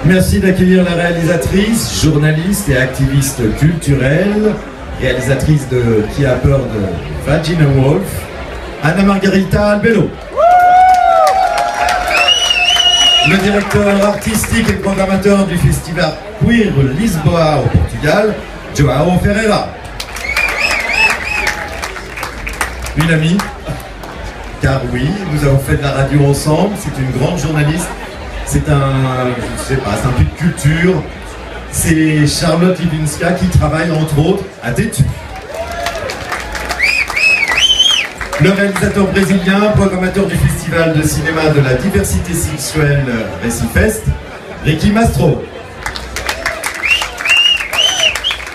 Merci d'accueillir la réalisatrice, journaliste et activiste culturelle, réalisatrice de Qui a peur de Virginia Woolf, Anna Margarita Albello. Le directeur artistique et programmateur du festival Queer Lisboa au Portugal, João Ferreira. Une amie, car oui, nous avons fait de la radio ensemble, c'est une grande journaliste, c'est c'est un peu de culture, c'est Charlotte Libinska qui travaille entre autres à Tétu. Le réalisateur brésilien, programmateur du festival de cinéma de la diversité sexuelle Recifest, Ricky Mastro.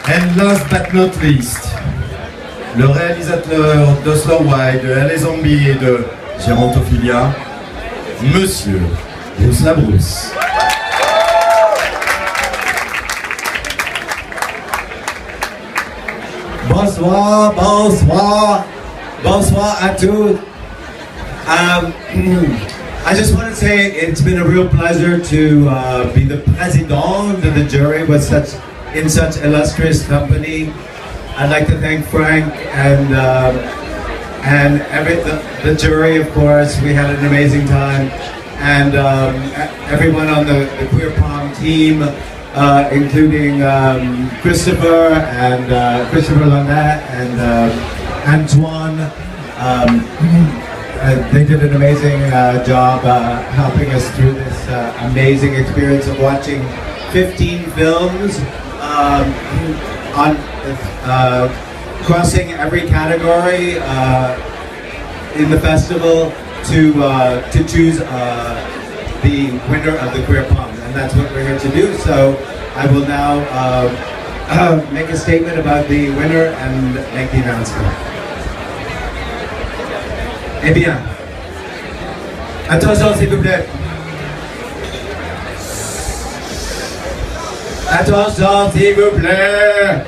And last but not least, le réalisateur d'Oslo Wide, de LA Zombie et de Gérontophilia, Monsieur Bruce Labrousse. Bonsoir, bonsoir, bonsoir à tous. I just want to say it's been a real pleasure to be the president of the jury with in such illustrious company. I'd like to thank Frank and the jury, of course. We had an amazing time, and everyone on the Queer Palm team, including Christopher and Christopher Lynette and Antoine. They did an amazing job helping us through this amazing experience of watching 15 films on crossing every category in the festival to choose the winner of the Queer Palm, and that's what we're here to do. So I will now make a statement about the winner and make the announcement. Eh bien, attention s'il vous plaît. Attention s'il vous plaît.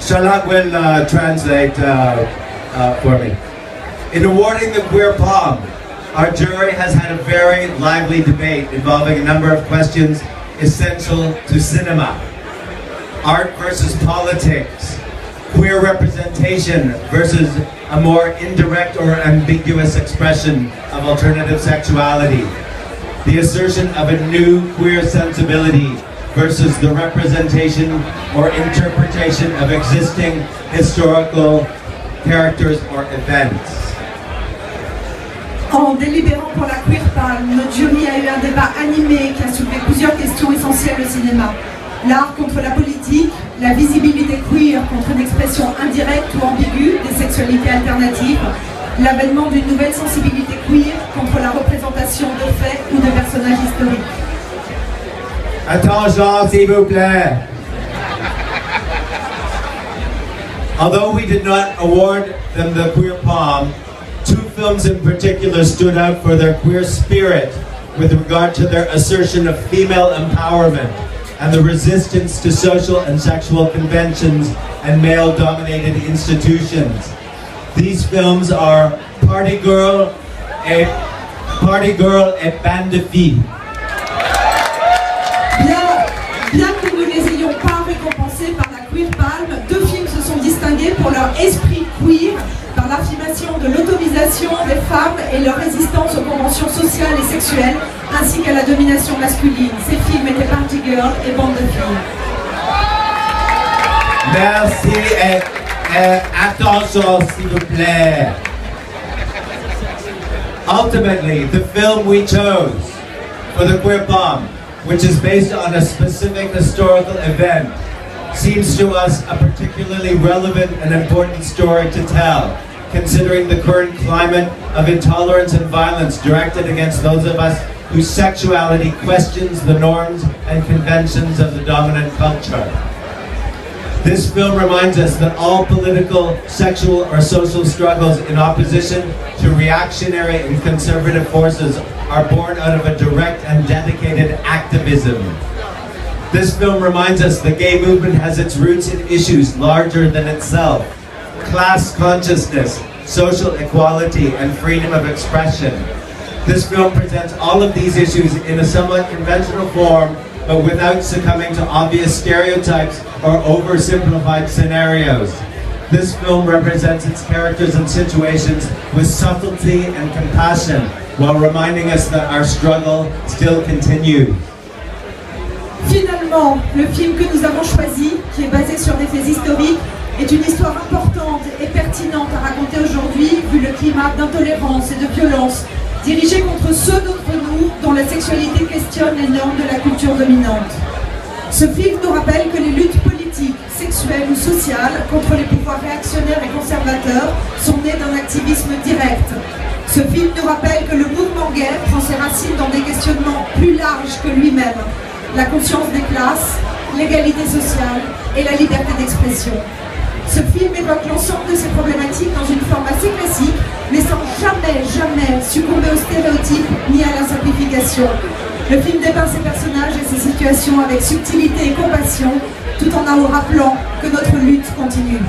Charlotte will translate for me. In awarding the Queer Palm, our jury has had a very lively debate involving a number of questions essential to cinema. Art versus politics, queer representation versus a more indirect or ambiguous expression of alternative sexuality, the assertion of a new queer sensibility versus the representation or interpretation of existing historical characters or events. En délibérant pour la Queer Palm, notre jury a eu un débat animé qui a soulevé plusieurs questions essentielles au cinéma. L'art contre la politique, la visibilité queer contre une expression indirecte ou ambiguë des sexualités alternatives, l'avènement d'une nouvelle sensibilité queer contre la représentation de faits ou de personnages historiques. Attention, s'il vous plaît. Although we did not award them the Queer Palm, two films in particular stood out for their queer spirit with regard to their assertion of female empowerment and the resistance to social and sexual conventions and male-dominated institutions. These films are Party Girl et Bande de Filles. Bien que nous ne les ayons pas récompensés par la Queer Palm, deux films se sont distingués pour leur esprit queer, par l'affirmation de l'automisation des femmes et leur résistance aux conventions sociales et sexuelles, ainsi qu'à la domination masculine. Ces films étaient Party Girl et Bande de Filles. Merci et attention s'il vous plaît. Ultimately, the film we chose for the Queer Palm, which is based on a specific historical event, seems to us a particularly relevant and important story to tell, considering the current climate of intolerance and violence directed against those of us whose sexuality questions the norms and conventions of the dominant culture. This film reminds us that all political, sexual, or social struggles in opposition to reactionary and conservative forces are born out of a direct and dedicated activism. This film reminds us the gay movement has its roots in issues larger than itself: class consciousness, social equality, and freedom of expression. This film presents all of these issues in a somewhat conventional form, but without succumbing to obvious stereotypes or oversimplified scenarios. This film represents its characters and situations with subtlety and compassion, while reminding us that our struggle still continues. Finalement, le film que nous avons choisi, qui est basé sur des faits historiques, est une histoire importante et pertinente à raconter aujourd'hui, vu le climat d'intolérance et de violence dirigé contre ceux d'entre nous dont la sexualité questionne les normes de la culture dominante. Ce film nous rappelle que les luttes politiques, sexuelles ou sociales contre les pouvoirs réactionnaires et conservateurs sont nées d'un activisme direct. Ce film nous rappelle que le mouvement gay prend ses racines dans des questionnements plus larges que lui-même. La conscience des classes, l'égalité sociale et la liberté d'expression. Ce film évoque l'ensemble de ces problématiques dans une forme assez classique, mais sans jamais succomber aux stéréotypes ni à la simplification. Le film dépeint ses personnages et ses situations avec subtilité et compassion, tout en nous rappelant que notre lutte continue.